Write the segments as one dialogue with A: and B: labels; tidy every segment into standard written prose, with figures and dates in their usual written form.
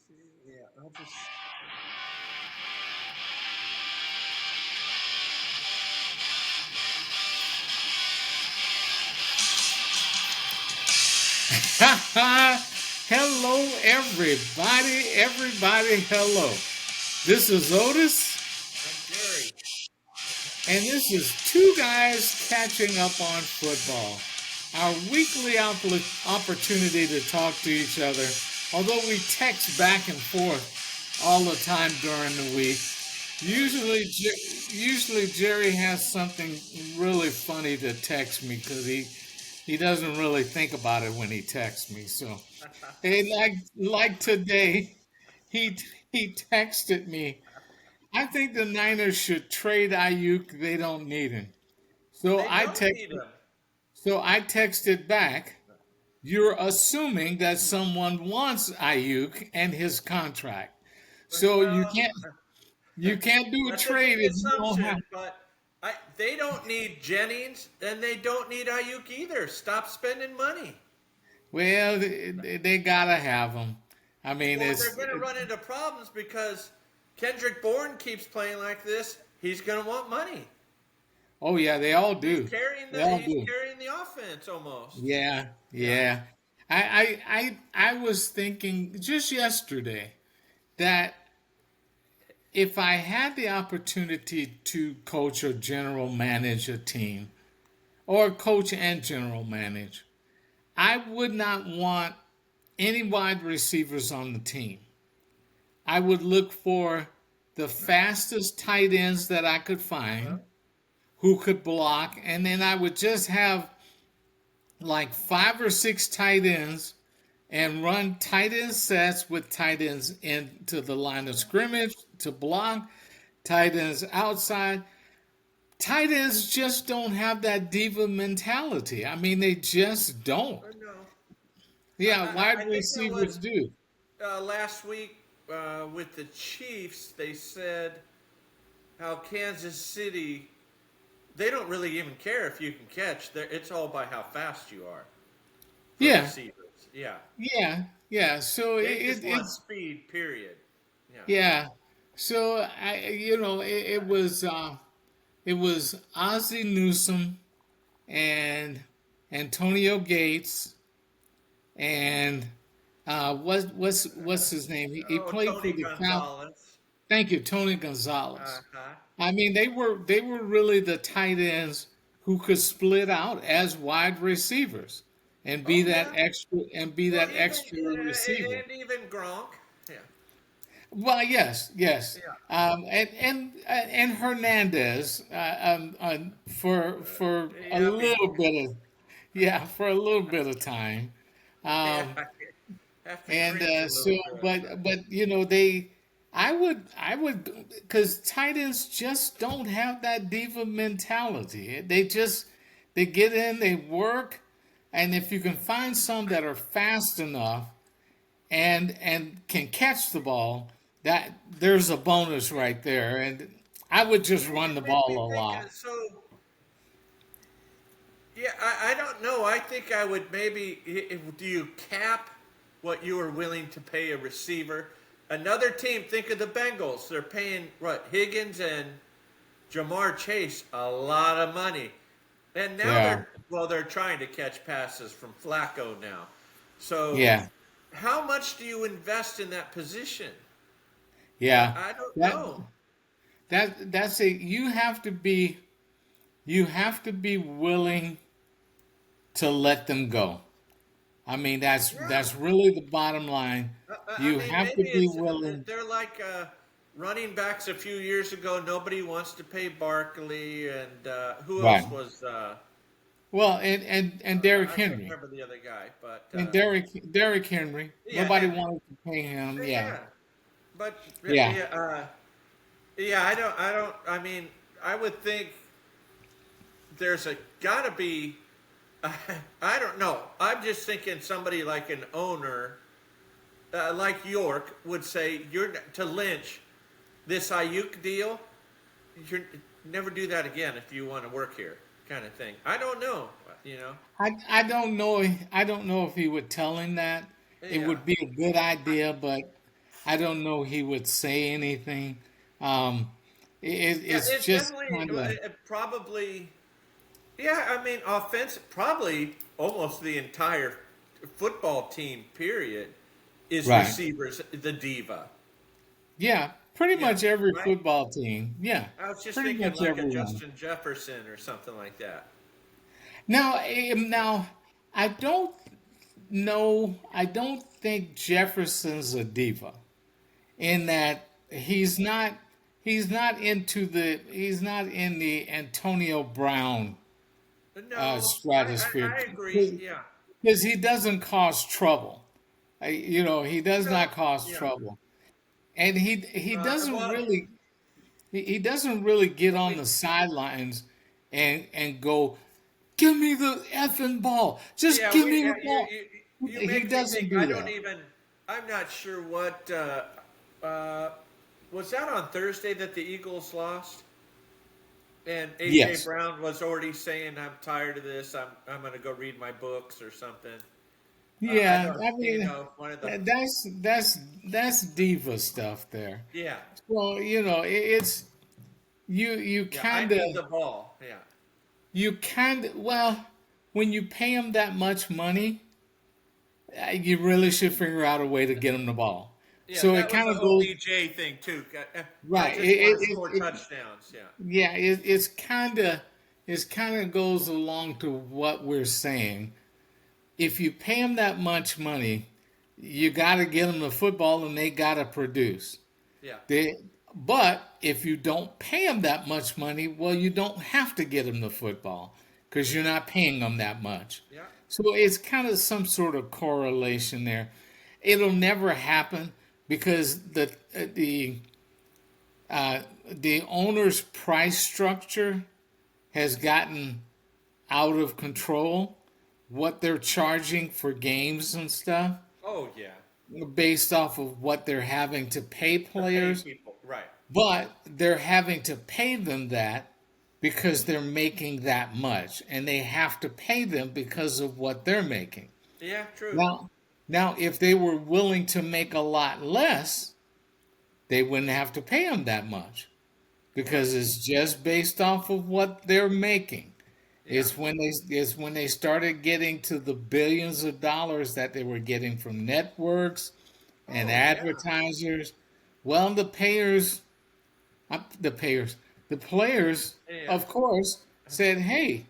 A: Yeah, I'll just.
B: Hello, everybody. Everybody, hello. This is Otis,
A: I'm Jerry.
B: and this is Two Guys Catching Up on Football, our weekly opportunity to talk to each other. Although we text back and forth all the time during the week, usually Jerry has something really funny to text me because he doesn't really think about it when he texts me. So, hey, like today, he he texted me. I think the Niners should trade Ayuk. They don't need him. So
A: They
B: I
A: don't
B: text.
A: need him.
B: So I texted back. You're assuming that someone wants Ayuk and his contract. So
A: Well,
B: you can't do a
A: that's a
B: trade
A: big
B: if you don't have.
A: assumption, but they don't need Jennings, and they don't need Ayuk either. Stop spending money.
B: Well, they gotta have him. I mean,
A: Well, they're going to run into problems because Kendrick Bourne keeps playing like this. He's going to want money.
B: oh yeah, they all do. They all
A: He's
B: do.
A: carrying the offense almost.
B: Yeah,
A: Yeah.
B: yeah. I was thinking just yesterday that if I had the opportunity to coach or general manage a team, or coach and general manage, I would not want any wide receivers on the team. I would look for the fastest tight ends that I could
A: Uh-huh.
B: find who could block, and then I would just have like five or six tight ends and run tight end sets with tight ends into the line of scrimmage to block, tight ends outside. Tight ends just don't have that diva mentality. I mean, they just don't.
A: No.
B: Yeah,
A: I
B: wide
A: think there
B: receivers
A: was
B: do.
A: last week with the Chiefs, they said how Kansas City, they don't really even care if you can catch. It's all by how fast you are for
B: Yeah,
A: receivers. Yeah.
B: yeah. So
A: They just want
B: it's
A: speed, period. Yeah.
B: yeah. So it was Ozzie Newsome and Antonio Gates and what's his name? He
A: Oh,
B: played for
A: Tony
B: the Cal.
A: Gonzalez.
B: Thank you, Tony Gonzalez.
A: Uh-huh.
B: I mean, they were really the tight ends who could split out as wide receivers
A: Oh, yeah.
B: and be
A: Well,
B: that extra receiver.
A: and even Gronk. Yeah.
B: Well, yes, yes,
A: Yeah.
B: and Hernandez for a
A: Yeah,
B: little bit of for a little bit of time,
A: yeah.
B: um,
A: I have to
B: and
A: cringe a
B: so
A: little bit, but
B: but I would because tight ends just don't have that diva mentality. They get in, they work, and if you can find some that are fast enough and can catch the ball, that there's a bonus right there. And I would just
A: you
B: run the
A: make
B: ball
A: me
B: a
A: think.
B: lot.
A: Yeah, I don't know. I think I would maybe. Do you cap what you are willing to pay a receiver? Another team, think of the Bengals. They're paying what Higgins and Jamar Chase a lot of money, and now
B: Yeah,
A: they're trying to catch passes from Flacco now. So,
B: yeah,
A: how much do you invest in that position?
B: yeah.
A: I don't
B: That
A: know.
B: that's a you have to be willing to let them go. I mean,
A: Yeah.
B: that's really the bottom line.
A: I
B: You
A: mean,
B: have to
A: maybe
B: be
A: it's
B: willing.
A: they're like running backs a few years ago. Nobody wants to pay Barkley, and who
B: Right.
A: else was?
B: Well, and Derrick
A: I can't
B: Henry
A: remember the other guy, but
B: and Derrick Henry.
A: yeah,
B: Nobody
A: Henry.
B: wanted to pay him. Yeah,
A: Yeah, but
B: yeah,
A: yeah, yeah. I don't. I mean, I would think there's a gotta be. I don't know. I'm just thinking somebody like an owner, like York, would say you're to Lynch this Ayuk deal. You never do that again if you want to work here, kind of thing. I don't know. You know.
B: I don't know. I don't know if he would tell him that. It
A: Yeah.
B: would be a good idea, but I don't know he would say anything. Um,
A: Yeah,
B: it's
A: it's
B: just
A: definitely
B: kind of
A: probably. Yeah, I mean, offense probably almost the entire football team. Period is
B: right.
A: receivers the diva.
B: Yeah, pretty
A: Yeah,
B: much every
A: right.
B: football team. Yeah,
A: I was just
B: pretty
A: thinking
B: much
A: like a
B: everyone.
A: Justin Jefferson or something like that.
B: Now I don't know. I don't think Jefferson's a diva in that he's not in the Antonio Brown
A: No,
B: stratosphere
A: I agree. Yeah.
B: because he doesn't cause trouble. He does
A: No.
B: not cause
A: Yeah.
B: trouble, and he doesn't
A: Well,
B: really he doesn't really get
A: I
B: on
A: mean,
B: the sidelines and go, give me the effing ball. Just
A: yeah.
B: give
A: We
B: me
A: yeah,
B: the ball.
A: you
B: He
A: make me think.
B: doesn't
A: I
B: do
A: don't
B: that.
A: even. I'm not sure what. Uh, was that on Thursday that the Eagles lost? And AJ
B: Yes.
A: Brown was already saying, "I'm tired of this. I'm going to go read my books or something." I
B: Yeah.
A: don't.
B: I
A: You
B: mean,
A: know, one of the.
B: that's diva stuff there.
A: Yeah.
B: Well, it's you
A: Yeah. I
B: kind of
A: need the ball. Yeah.
B: well, when you pay him that much money, you really should figure out a way to get him the ball.
A: Yeah.
B: So it
A: That was
B: kind
A: the
B: of
A: whole
B: goes
A: BJ thing too. I
B: right.
A: just want to score touchdowns. Yeah.
B: Yeah, it's kind of goes along to what we're saying. If you pay them that much money, you got to get them the football, and they got to produce.
A: Yeah.
B: They, but if you don't pay them that much money, well, you don't have to get them the football because you're not paying them that much.
A: Yeah.
B: So it's kind of some sort of correlation there. It'll never happen because the owner's price structure has gotten out of control. What they're charging for games and stuff,
A: Oh yeah.
B: based off of what they're having to pay
A: To pay
B: players,
A: people. Right.
B: but they're having to pay them that because they're making that much, and they have to pay them because of what they're making.
A: Yeah. True.
B: Now, now, if they were willing to make a lot less, they wouldn't have to pay them that much
A: Right.
B: because it's just based off of what they're making.
A: Yeah.
B: It's when they started getting to the billions of dollars that they were getting from networks and
A: Oh yeah.
B: advertisers. Well, the players,
A: Yeah.
B: of course, said, "Hey,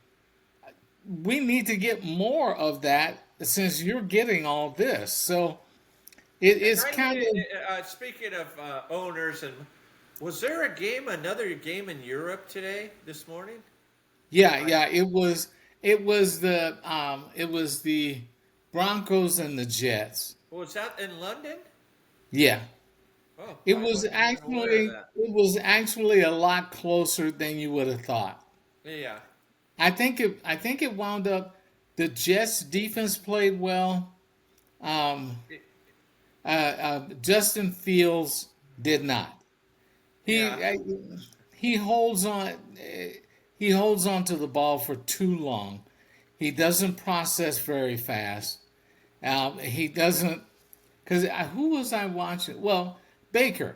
B: we need to get more of that since you're getting all this." So
A: And
B: it's kind of
A: speaking of owners, and was there another game in Europe today, this morning?
B: yeah,
A: I,
B: yeah. It was the Broncos and the Jets.
A: was that in London?
B: Yeah.
A: Oh, I wasn't even aware of that.
B: It was actually a lot closer than you would have thought.
A: Yeah.
B: I think it wound up the Jets defense played well. Um,
A: It-
B: Justin Fields did not. He
A: yeah.
B: he holds on he holds on to the ball for too long. He doesn't process very fast. He doesn't because who was I watching? Well, Baker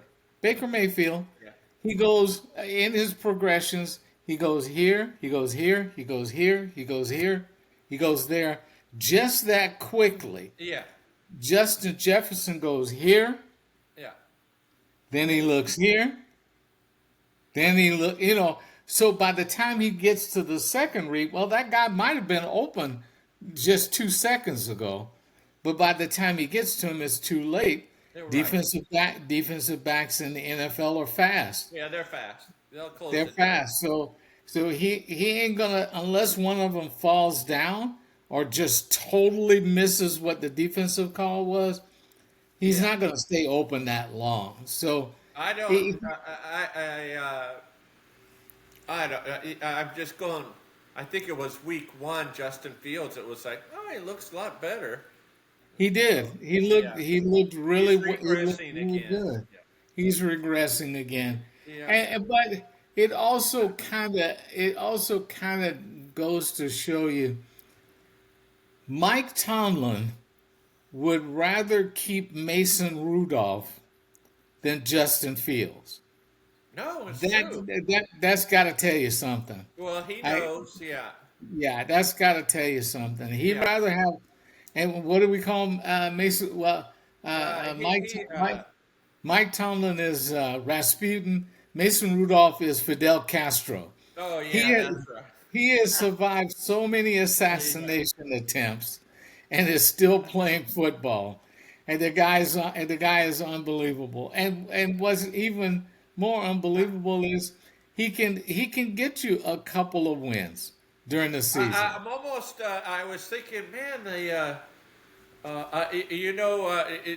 B: Mayfield.
A: Yeah.
B: He goes in his progressions. He goes here. He goes here. He goes here. He goes here. He goes there. Just that quickly.
A: Yeah.
B: Justin Jefferson goes here.
A: Yeah.
B: Then he looks here. Then he look. So by the time he gets to the second read, well, that guy might have been open just 2 seconds ago. But by the time he gets to him, it's too late.
A: They're right.
B: Defensive backs in the NFL are fast.
A: Yeah, they're fast. They'll close
B: They're
A: it down.
B: fast. So he ain't gonna unless one of them falls down or just totally misses what the defensive call was. He's
A: Yeah.
B: not gonna stay open that long. So
A: I don't.
B: he,
A: I don't. I'm just going. I think it was week one. Justin Fields. It was like, oh, he looks a lot better.
B: he did.
A: So yeah,
B: He looked really
A: he's
B: he looked
A: regressing
B: really
A: again.
B: good. He's regressing again,
A: Yeah.
B: but it also kind of goes to show you Mike Tomlin would rather keep Mason Rudolph than Justin Fields.
A: No, it's true.
B: That's got to tell you something.
A: Well, he
B: I
A: knows. Yeah,
B: Yeah, that's got to tell you something. He'd
A: yeah.
B: rather have, and what do we call him? Mason. Well,
A: He
B: Mike Tomlin is Rasputin. Mason Rudolph is Fidel Castro.
A: Oh
B: He
A: yeah,
B: has,
A: that's right.
B: he has survived so many
A: Yeah.
B: assassination attempts, and is still playing football. And the guy is unbelievable. And what's even more unbelievable is he can get you a couple of wins during the season.
A: I'm almost. I was thinking, man,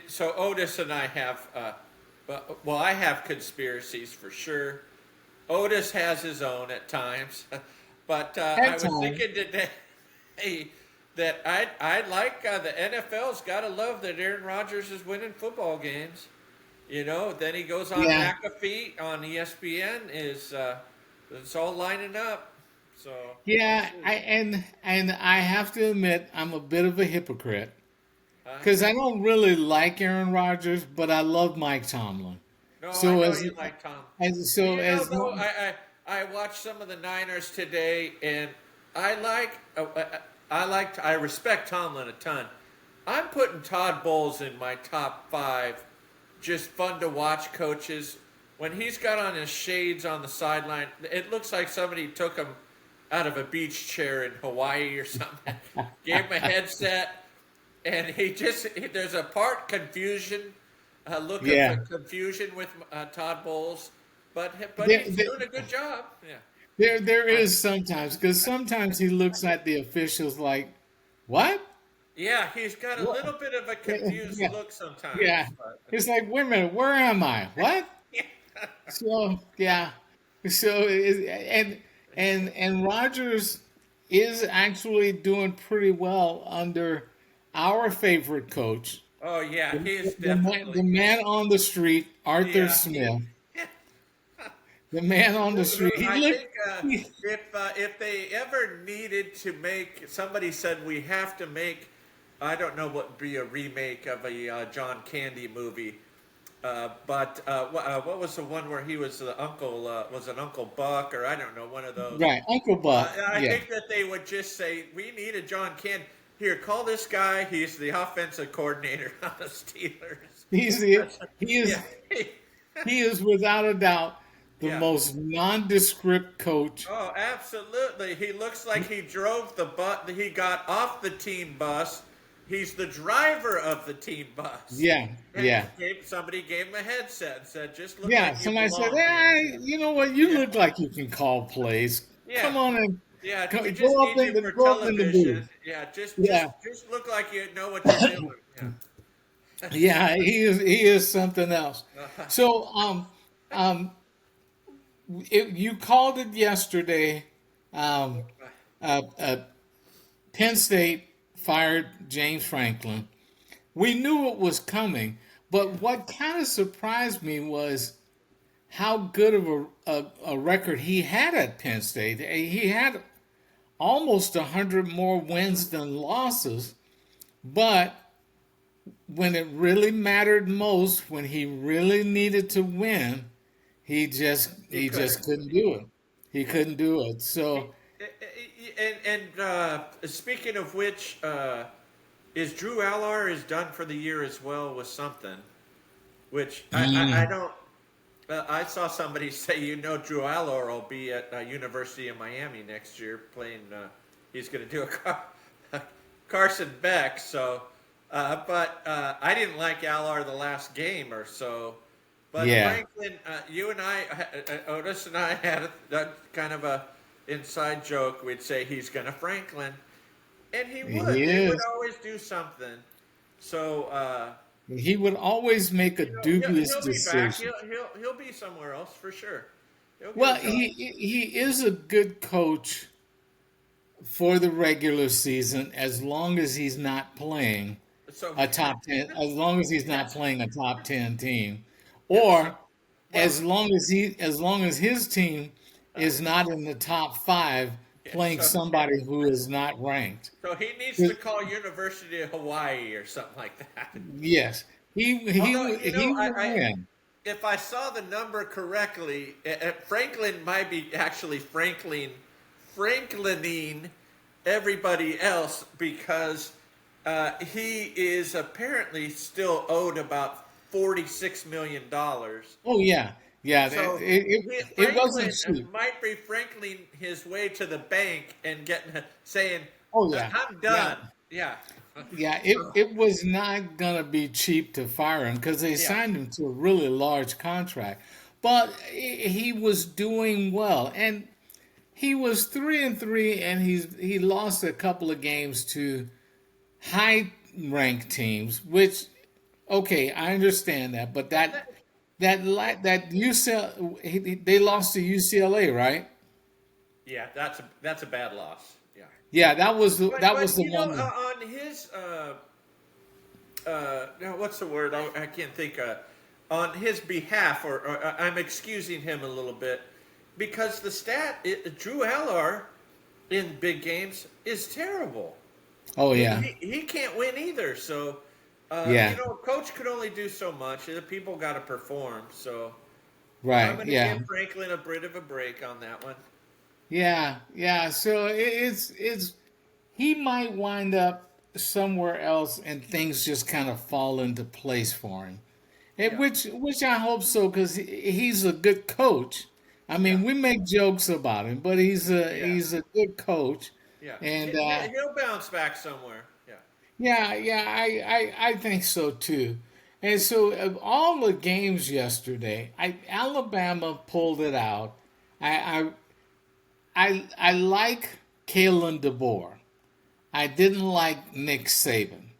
A: so Otis and I have. Well, I have conspiracies for sure. Otis has his own at times, but I
B: At
A: was
B: times,
A: thinking today that I like the NFL's got to love that Aaron Rodgers is winning football games. Then he goes on
B: yeah,
A: McAfee on ESPN. It's all lining up. So we'll
B: yeah.
A: see.
B: And I have to admit, I'm a bit of a hypocrite
A: Huh?
B: because I don't really like Aaron Rodgers, but I love Mike Tomlin.
A: No, I
B: So
A: know
B: as
A: you like Tom.
B: as so as
A: Though I watched some of the Niners today, and I like I respect Tomlin a ton. I'm putting Todd Bowles in my top five. Just fun to watch coaches. When he's got on his shades on the sideline, it looks like somebody took him out of a beach chair in Hawaii or something. Gave him a headset, and there's a part confusion, a look of
B: yeah,
A: confusion with Todd Bowles, but
B: there,
A: he's
B: there,
A: doing a good job. Yeah,
B: there
A: I,
B: is sometimes because sometimes he looks at the officials like, what?
A: yeah, he's got a
B: What?
A: little bit of a confused
B: Yeah,
A: look sometimes.
B: yeah.
A: But
B: It's like, wait a minute, where am I? What? So yeah, and Rogers is actually doing pretty well under our favorite coach,
A: oh yeah, he is
B: the
A: definitely
B: man on the street, Arthur
A: yeah.
B: Smith. The man on the street. He
A: I
B: looked.
A: think if they ever needed to make, somebody said we have to make, I don't know what would be a remake of a John Candy movie, what was the one where he was the uncle? Was it Uncle Buck or I don't know, one of those?
B: Right, Uncle Buck.
A: I
B: Yeah,
A: think that they would just say we need a John Candy. Here, call this guy. He's the offensive coordinator on the Steelers.
B: he's the he is
A: Yeah.
B: he is without a doubt the
A: Yeah.
B: most nondescript coach.
A: Oh, absolutely. He looks like he drove the bus. He got off the team bus. He's the driver of the team bus.
B: Yeah,
A: And
B: yeah.
A: somebody gave him a headset and said, "Just look
B: Yeah,
A: like you
B: somebody said,
A: belong here."
B: "Hey, you know what? You
A: Yeah,
B: look like you can call plays.
A: yeah,
B: Come on and
A: yeah. We just
B: go up
A: need you for
B: go up in the booth."
A: television. Yeah,
B: Yeah,
A: just look like you know what you're doing. Yeah.
B: yeah. He is something else. So you called it yesterday. Um, uh, uh, Penn State fired James Franklin. We knew it was coming, but what kind of surprised me was how good of a record he had at Penn State. He had almost 100 more wins than losses, but when it really mattered most, when he really needed to win,
A: He
B: he just
A: couldn't.
B: couldn't do it. He couldn't do it. So
A: And speaking of which, is Drew Allar is done for the year as well with something, which I
B: mm,
A: don't. I saw somebody say, Drew Allar will be at University of Miami next year playing. He's going to do a Carson Beck. So, but I didn't like Allar the last game or so. But
B: yeah,
A: Franklin, you and I, Otis and I had a kind of a inside joke. We'd say he's going to Franklin, and he would.
B: he
A: He would
B: is.
A: always do something. So
B: He would always make a dubious
A: he'll be back.
B: decision.
A: He'll be somewhere else for sure. He'll get
B: Well,
A: a job.
B: he is a good coach for the regular season as long as he's not playing
A: So
B: a top 10, as long as he's not playing a top 10 team,
A: yeah. So
B: or
A: well,
B: as long as his team is not in the top 5
A: yeah.
B: playing somebody who is not ranked.
A: So he needs to call University of Hawaii or something like that.
B: Yes,
A: Although
B: he will win.
A: if I saw the number correctly, Franklin might be actually Franklining everybody else because he is apparently still owed about $46 million.
B: Oh yeah, yeah.
A: So
B: It wasn't
A: Franklin
B: cheap.
A: might be Franklin his way to the bank and saying,
B: Oh yeah,
A: "I'm
B: yeah.
A: done." Yeah,
B: Yeah, it was not gonna be cheap to fire him because they
A: yeah,
B: signed him to a really large contract. But he was doing well, and he was 3-3, and he lost a couple of games to high ranked teams. Which, okay, I understand that, but
A: that,
B: that UCLA they lost to UCLA, right?
A: yeah. That's a bad loss. Yeah,
B: Yeah, that was
A: but
B: the one.
A: on his now what's the word? I can't think. On his behalf, or I'm excusing him a little bit because Drew Eller in big games is terrible.
B: Oh
A: He,
B: yeah,
A: he can't win either. So,
B: yeah,
A: a coach could only do so much. The people got to perform. So, I'm
B: right,
A: going to
B: yeah.
A: give Franklin a bit of a break on that one.
B: Yeah, yeah. So it's he might wind up somewhere else, and things just kind of fall into place for him. And
A: Yeah,
B: which I hope so, because he's a good coach. I
A: yeah,
B: mean, we make jokes about him, but
A: yeah,
B: he's a good coach.
A: yeah.
B: And
A: He'll bounce back somewhere. Yeah,
B: yeah, yeah, I think so too. And so of all the games yesterday, Alabama pulled it out. I I like Kalen DeBoer. I didn't like Nick Saban,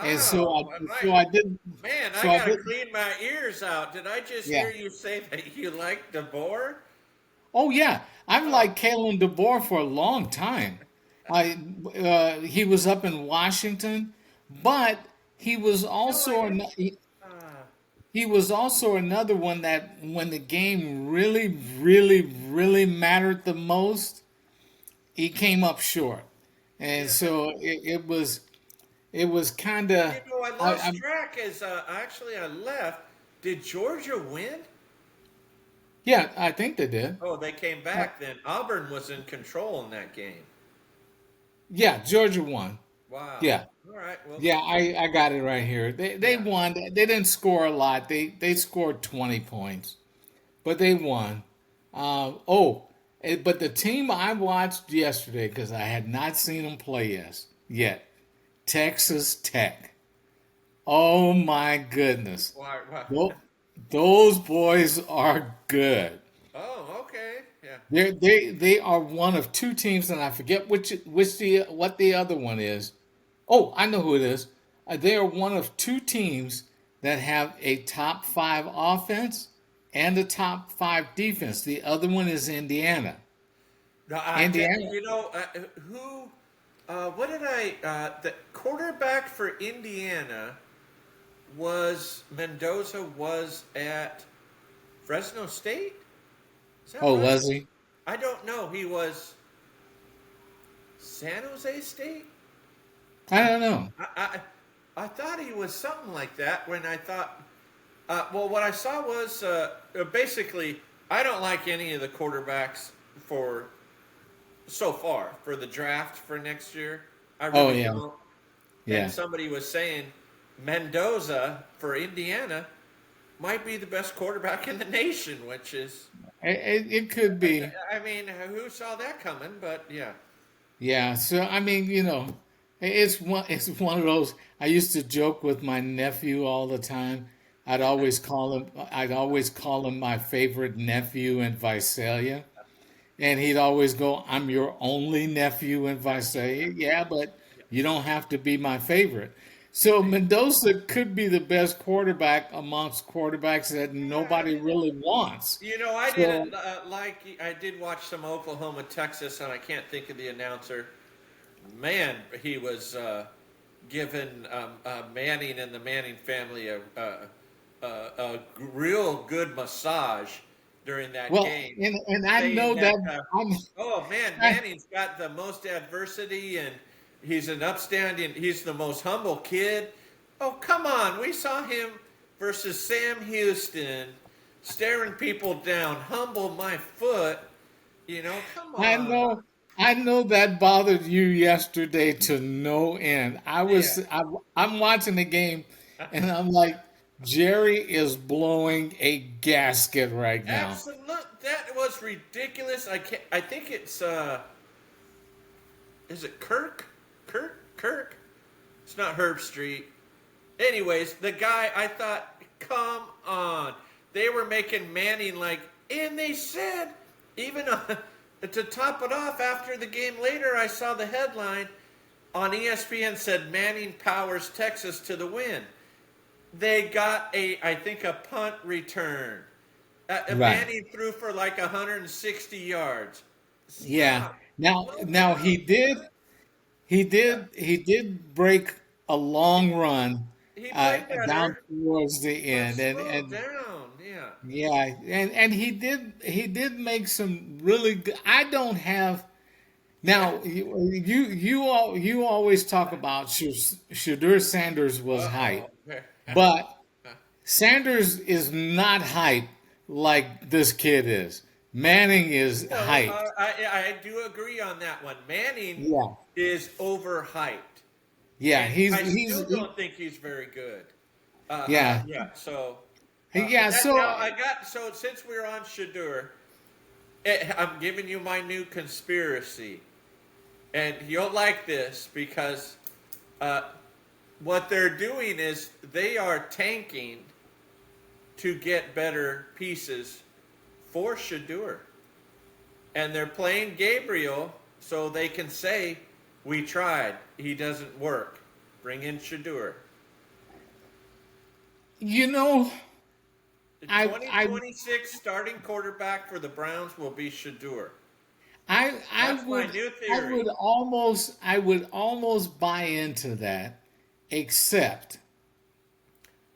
B: and
A: wow.
B: so I didn't.
A: Man, I
B: So I
A: got to
B: didn't.
A: clean my ears out. Did I just
B: Yeah.
A: hear you say that you like DeBoer?
B: Oh yeah, I've
A: Oh,
B: liked Kalen DeBoer for a long time. I he was up in Washington, but he was
A: no, I
B: also
A: didn't. Uh,
B: he was also another one that when the game really mattered the most, he came up short, and
A: yeah.
B: so it was kind of.
A: I
B: I,
A: lost track as actually I left. Did Georgia win?
B: Yeah, I think they did.
A: Oh, they came
B: Uh,
A: back then. Auburn was in control in that game.
B: yeah, Georgia won.
A: Wow.
B: Yeah,
A: All right. Well,
B: yeah, I got it right here. They
A: yeah.
B: won. They didn't score a lot. They scored 20 points, but they won. But the team I watched yesterday because I had not seen them play yet, Texas Tech. Oh my goodness,
A: Why?
B: Tho- those boys are good.
A: Oh, okay. Yeah.
B: They are one of two teams, and I forget what the other one is. Oh, I know who it is. They are one of two teams that have a top five offense and a top five defense. The other one is Indiana.
A: No, I can't.
B: Indiana.
A: Who? What did I? The quarterback for Indiana was Mendoza. Was at Fresno State. Is that
B: Oh,
A: right?
B: was he?
A: I don't know. He was San Jose State.
B: I don't know.
A: I thought he was something like that when I thought. Well, what I saw was basically I don't like any of the quarterbacks for so far for the draft for next year. I
B: Oh
A: really
B: yeah,
A: don't. And
B: yeah.
A: somebody was saying Mendoza for Indiana might be the best quarterback in the nation, which is,
B: It could be.
A: I mean, who saw that coming? But yeah,
B: Yeah. So I mean, it's one of those. I used to joke with my nephew all the time. I'd always call him my favorite nephew in Visalia. And he'd always go, "I'm your only nephew in Visalia." Yeah, but you don't have to be my favorite. So Mendoza could be the best quarterback amongst quarterbacks that nobody really wants.
A: I
B: So,
A: didn't I did watch some Oklahoma, Texas, and I can't think of the announcer. Man, he was giving Manning and the Manning family a real good massage during that
B: well,
A: game,
B: and I
A: saying
B: know that
A: that, oh man,
B: I,
A: Manning's got the most adversity and he's the most humble kid. Oh, come on. We saw him versus Sam Houston staring people down. Humble my foot. Come
B: I
A: on.
B: know, I know that bothered you yesterday to no end.
A: Yeah.
B: I'm watching the game, and I'm like, Jerry is blowing a gasket right now.
A: Absolute. That was ridiculous. I can't. I think it's. Is it Kirk? Kirk. It's not Herb Street. Anyways, the guy. I thought, come on. They were making Manning like, and they said, even to top it off, after the game later, I saw the headline on ESPN said Manning powers Texas to the win. They got I think, a punt return.
B: Right.
A: Manning threw for like 160 yards.
B: Yeah.
A: Stop. Slow
B: Now
A: down. Yeah.
B: he did break a long run
A: He played
B: down
A: better,
B: towards the
A: but
B: end,
A: slow down. Yeah.
B: yeah, and he did make some really good. I don't have
A: Yeah.
B: now. You always talk about Shadur Sanders was hype,
A: Uh-oh.
B: but Sanders is not hype like this kid is. Manning is
A: No,
B: hype.
A: I do agree on that one. Manning
B: Yeah,
A: is overhyped,
B: yeah.
A: and I still don't think he's very good.
B: Yeah,
A: Yeah. So
B: yeah.
A: that now
B: So
A: I got so since we're on Shadur, I'm giving you my new conspiracy, and you'll like this because uh, what they're doing is they are tanking to get better pieces for Shadur. And they're playing Gabriel so they can say, we tried. He doesn't work. Bring in Shadur.
B: you know,
A: The
B: I
A: 2026 starting quarterback for the Browns will be Shadur.
B: I
A: That's my new theory.
B: I would almost buy into that, except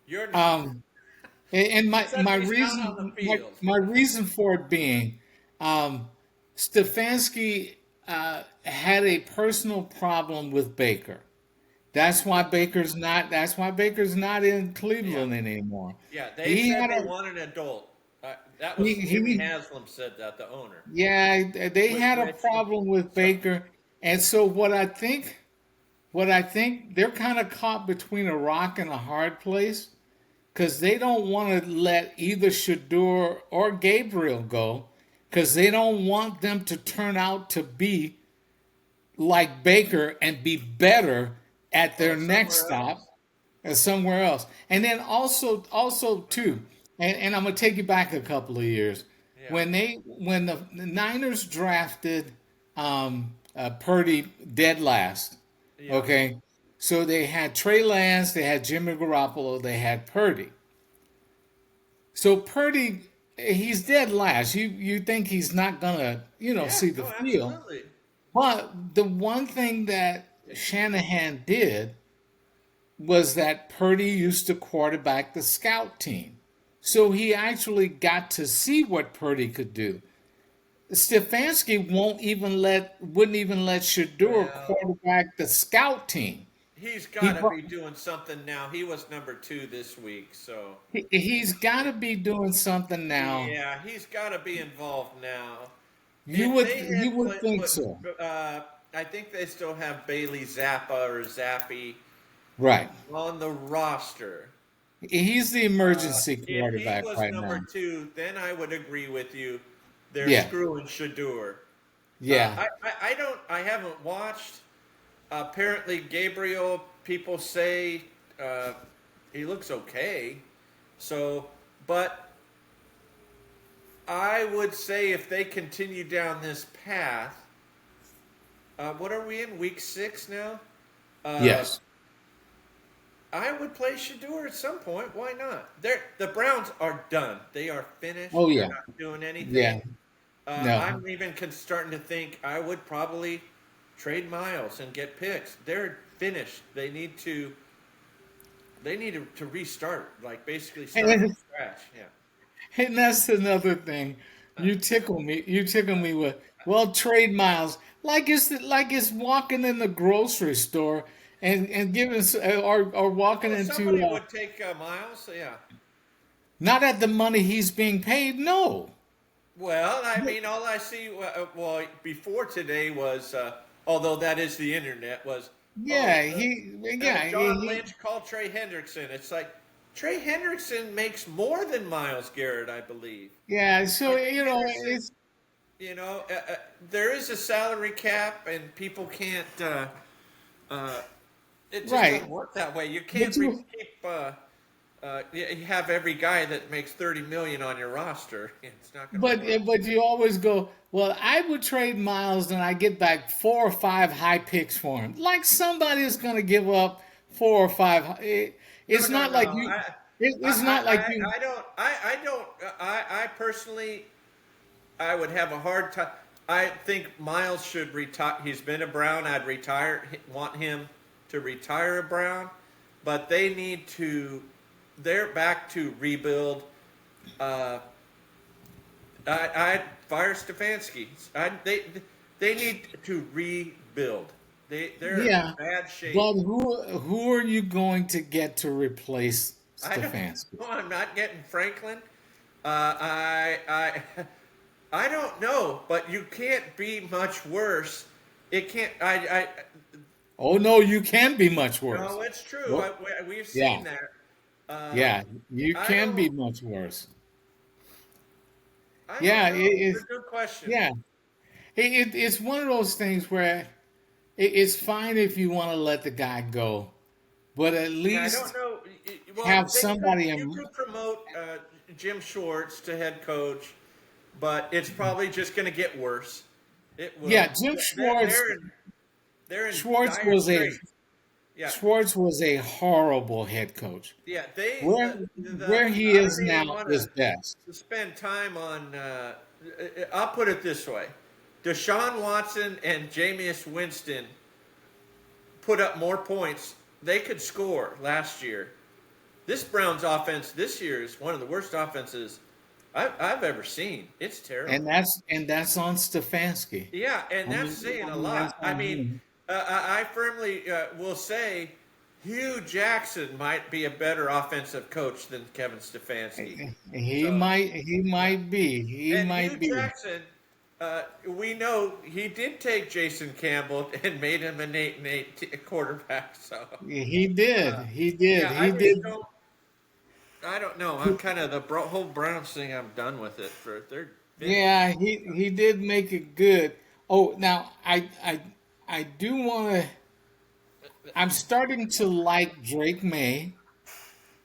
A: You're
B: um and
A: except he's not on the field.
B: my reason for it being Stefanski had a personal problem with Baker. That's why Baker's not in
A: Yeah,
B: Cleveland anymore.
A: yeah. They
B: He
A: said
B: had
A: they
B: a
A: want an adult. That was Jimmy
B: he
A: Haslam said that, the owner.
B: Yeah, they had a
A: Which
B: problem with
A: so
B: Baker, and so what I think they're kind of caught between a rock and a hard place because they don't want to let either Shador or Gabriel go because they don't want them to turn out to be like Baker and be better at their next
A: somewhere
B: stop
A: else.
B: somewhere else. And then also too, and I'm gonna take you back a couple of years
A: Yeah,
B: when the Niners drafted Purdy dead last.
A: yeah.
B: Okay, so they had Trey Lance, they had Jimmy Garoppolo, they had Purdy. So Purdy, he's dead last. You think he's not gonna
A: Yeah,
B: see the
A: no,
B: field,
A: absolutely.
B: but the one thing that Shanahan did was that Purdy used to quarterback the scout team. So he actually got to see what Purdy could do. Stefanski wouldn't even let Shador
A: Well,
B: quarterback the scout team.
A: he's
B: He
A: got to
B: brought,
A: be doing something now. He was number 2 this week, so
B: he's got to be doing something now.
A: yeah, he's got to be involved now.
B: You
A: If
B: would
A: they
B: you
A: had
B: would think
A: put,
B: so,
A: I think they still have Bailey Zappa or Zappy
B: right?
A: on the roster.
B: He's the emergency
A: If he
B: quarterback
A: was
B: right
A: number
B: now.
A: 2, then I would agree with you. They're
B: Yeah,
A: screwing Shadur.
B: yeah.
A: I don't. I haven't watched. Apparently, Gabriel. People say he looks okay. So, but I would say if they continue down this path, what are we in week 6 now? Uh,
B: Yes.
A: I would play Shadur at some point. Why not? The Browns are done. They are finished.
B: Oh
A: They're
B: yeah.
A: not doing
B: Yeah.
A: anything.
B: No.
A: I'm even starting to think I would probably trade Miles and get picks. They're finished. They need to restart, like basically start from
B: And,
A: scratch. Yeah.
B: and that's another thing. You tickle me. You tickle me with, well, trade Miles. Like it's walking in the grocery store and giving or walking
A: Well,
B: into
A: somebody would take Miles. Yeah.
B: not at the money he's being paid. No.
A: Well, I mean, all I see, well, before today was, although that is the internet, was, oh,
B: Yeah,
A: John Lynch called Trey Hendrickson. It's like, Trey Hendrickson makes more than Miles Garrett, I believe.
B: yeah. So
A: And Henderson,
B: it's
A: you know, there is a salary cap, and people can't, uh, it just
B: right.
A: doesn't work that way. You
B: But
A: can't
B: you
A: keep, you have every guy that makes 30 million on your roster. It's not going to
B: but
A: work.
B: but you always go, well, I would trade Miles and I get back 4 or 5 high picks for him. Like somebody is going to give up 4 or 5.
A: No,
B: It's
A: no,
B: not like
A: no.
B: you. It's not like you.
A: I personally, I would have a hard time. I think Miles should retire. He's been a Brown. I'd want him to retire a Brown, but they need to. They're back to rebuild. Uh, I'd fire Stefanski. They need to rebuild. They're in
B: Yeah,
A: bad shape.
B: but who are you going to get to replace
A: I don't
B: Stefanski?
A: know. I'm not getting Franklin. I don't know, but you can't be much worse. It can't.
B: Oh no, you can be much worse.
A: No, it's true.
B: Well,
A: We've
B: yeah,
A: seen that.
B: yeah, you
A: I
B: can be
A: don't.
B: much worse.
A: I don't
B: Yeah,
A: know. It's a good question.
B: yeah. It's one of those things where it's fine if you want to let the guy go, but at
A: Yeah, I don't
B: least
A: know. Well,
B: have
A: they could.
B: somebody
A: You
B: in.
A: could promote Jim Schwartz to head coach, but it's probably just going to get worse. It will.
B: Yeah, Jim
A: They're,
B: Schwartz.
A: they're in. They're in
B: Schwartz
A: dire
B: was a
A: straits. Yeah.
B: Schwartz was a horrible head coach.
A: Yeah,
B: Where where he
A: I
B: is
A: don't even
B: now
A: want
B: is best.
A: to spend time on. I'll put it this way: Deshaun Watson and Jameis Winston put up more points. They could score last year. This Browns offense this year is one of the worst offenses I've ever seen. It's terrible.
B: And that's on Stefanski.
A: Yeah, and that's saying a
B: That's
A: lot. I
B: on
A: mean,
B: him.
A: I firmly will say Hugh Jackson might be a better offensive coach than Kevin Stefanski. So,
B: He
A: yeah.
B: might be. He
A: And Hugh
B: might be.
A: Jackson, we know he did take Jason Campbell and made him an 8-8 quarterback. So,
B: He did. He did.
A: yeah,
B: He
A: I just
B: did.
A: don't. I don't know. I'm kind of the whole Browns thing. I'm done with it. They're finished.
B: Yeah, he did make it good. Oh, now I do want to. I'm starting to like Drake May.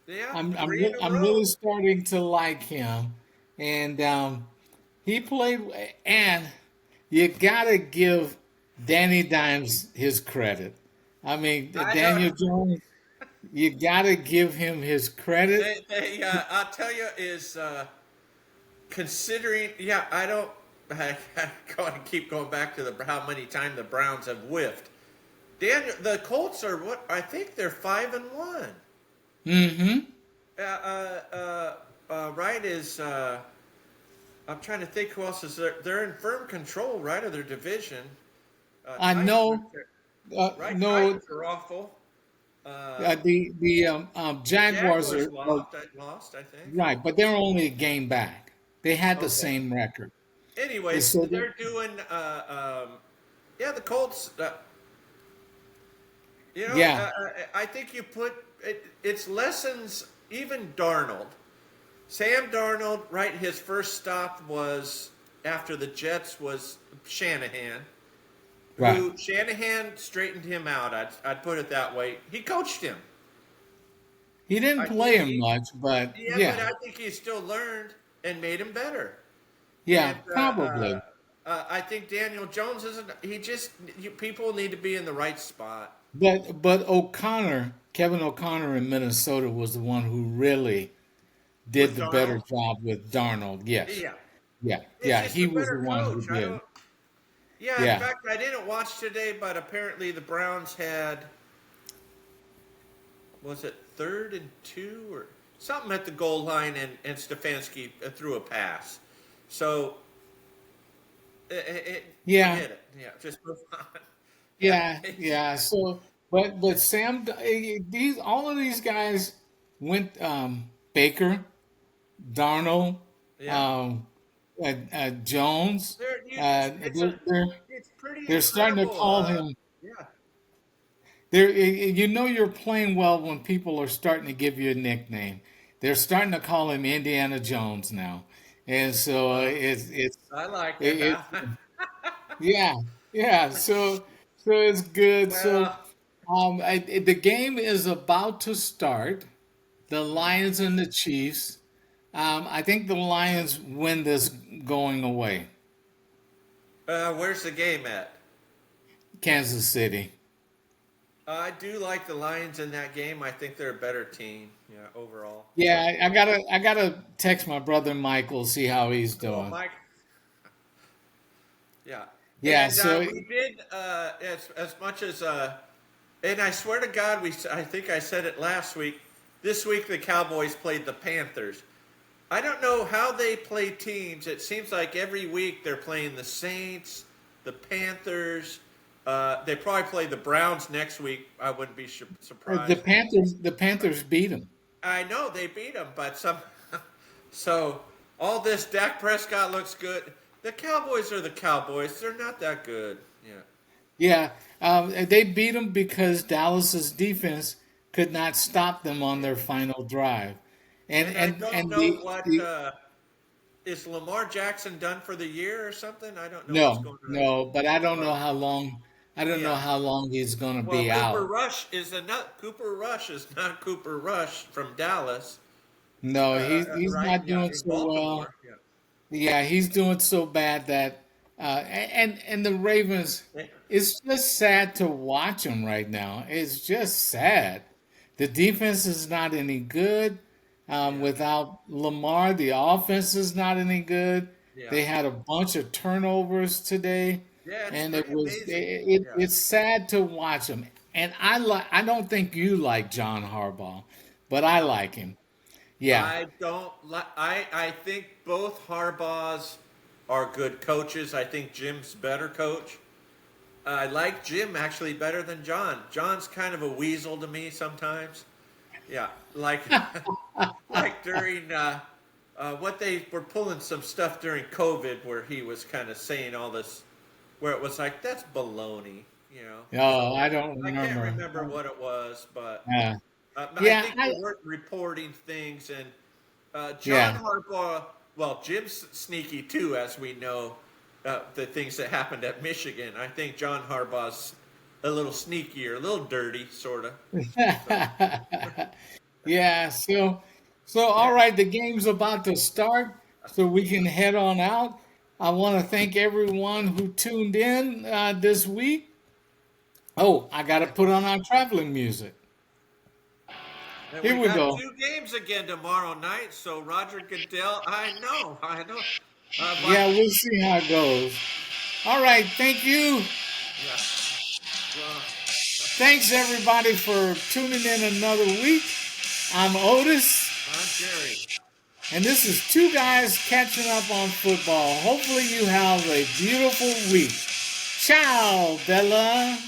A: Yeah, three in a
B: I'm
A: row.
B: really starting to like him, and he played. And you gotta give Danny Dimes his credit. I mean,
A: I
B: Daniel
A: know.
B: Jones. You gotta give him his credit.
A: I'll tell you, is considering. Yeah, I don't. I keep going back to how many times the Browns have whiffed. Daniel, the Colts are what? I think they're 5-1.
B: Mm-hmm.
A: Right is. I'm trying to think who else is there. They're in firm control, right, of their division.
B: I
A: Titans
B: know.
A: are right.
B: No,
A: Titans are awful.
B: the
A: The
B: Jaguars
A: Jaguars
B: are
A: lost, I think.
B: right, but they're only a game back. They had the
A: Okay.
B: same record.
A: Anyways,
B: So
A: they're doing. Yeah, the Colts.
B: yeah,
A: I think you put it's lessons. Even Darnold, Sam Darnold, right? His first stop was after the Jets was Shanahan.
B: right.
A: Who Shanahan straightened him out. I'd put it that way. He coached him.
B: He didn't
A: I think
B: play him
A: he.
B: much, but
A: Yeah, but
B: yeah,
A: I think he still learned and made him better.
B: yeah,
A: And
B: probably.
A: I think Daniel Jones isn't. He just people need to be in the right spot.
B: But Kevin O'Connor in Minnesota was the one who really did
A: With
B: the better
A: Darnold,
B: job with Darnold. Yes,
A: yeah,
B: yeah,
A: he's
B: yeah.
A: just
B: He
A: a
B: was the
A: better
B: one who
A: coach. I
B: did.
A: don't. Yeah, in
B: Yeah,
A: fact, I didn't watch today, but apparently the Browns had was it 3rd and 2 or something at the goal line, and Stefanski threw a pass. So
B: yeah.
A: forget it. Yeah, just move on. Yeah,
B: Yeah, yeah. So, but Sam, these all of these guys went Baker, Darnold,
A: Yeah,
B: um, Jones.
A: there. You just
B: Uh,
A: it's
B: they're,
A: a
B: they're
A: it's pretty
B: they're starting to
A: incredible.
B: call him.
A: Yeah.
B: You know you're playing well when people are starting to give you a nickname. They're starting to call him Indiana Jones now, and so
A: Well,
B: it's
A: I like it.
B: it, yeah, yeah. So it's good. So
A: Well,
B: the game is about to start. The Lions and the Chiefs. I think the Lions win this going away.
A: where's the game at?
B: Kansas City.
A: I do like the Lions in that game. I think they're a better team. Yeah, overall.
B: Yeah,
A: But
B: I gotta text my brother Michael, see how he's
A: oh,
B: doing.
A: Mike. Yeah,
B: Yeah,
A: and
B: so
A: we did as much as and I swear to God, I think I said it last week. This week the Cowboys played the Panthers. I don't know how they play teams. It seems like every week they're playing the Saints, the Panthers. They probably play the Browns next week. I wouldn't be
B: the
A: surprised.
B: Panthers beat them.
A: I know they beat them, but some. So all this Dak Prescott looks good. The Cowboys are the Cowboys. They're not that good. Yeah.
B: Yeah, they beat them because Dallas's defense could not stop them on their final drive, and
A: And I
B: and
A: don't
B: and
A: know
B: the,
A: what
B: the
A: is Lamar Jackson done for the year or something. I don't know what's
B: no
A: going on.
B: no, but I don't know
A: But
B: how long. I don't know
A: yeah.
B: how long he's going to
A: Well,
B: be out.
A: Cooper Rush is not Cooper Rush from Dallas.
B: No, he's
A: Right?
B: not
A: Yeah,
B: doing
A: in
B: so well.
A: Baltimore.
B: Yeah, he's doing so bad that and the Ravens.
A: Yeah.
B: It's just sad to watch them right now. It's just sad. The defense is not any good.
A: Yeah.
B: Without Lamar, the offense is not any good.
A: Yeah.
B: They had a bunch of turnovers today,
A: Yeah. It's
B: and
A: pretty amazing. Yeah.
B: it's sad to watch them. And I don't think you like John Harbaugh, but I
A: No.
B: like him. Yeah,
A: I don't like. I think both Harbaughs are good coaches. I think Jim's better coach. I like Jim actually better than John. John's kind of a weasel to me sometimes. Yeah, like like during what they were pulling some stuff during COVID where he was kind of saying all this, where it was like that's baloney, you know.
B: oh,
A: So
B: I don't
A: I can't
B: remember.
A: remember what it was, but
B: Yeah,
A: I
B: yeah,
A: think they weren't reporting things. And John
B: yeah.
A: Harbaugh, well, Jim's sneaky too, as we know. The things that happened at Michigan, I think John Harbaugh's a little sneakier, a little dirty, sort of. So,
B: Yeah, so all right, the game's about to start, so we can head on out. I want to thank everyone who tuned in this week. Oh, I got to put on our traveling music.
A: and
B: Here
A: we
B: we
A: got
B: go.
A: two games again tomorrow night. So Roger Goodell, I know.
B: Yeah, we'll see how it goes. All right, thank you.
A: Yeah. Well,
B: Thanks everybody for tuning in another week. I'm Otis,
A: I'm Jerry.
B: and this is Two Guys Catching Up on Football. Hopefully you have a beautiful week. Ciao, Bella.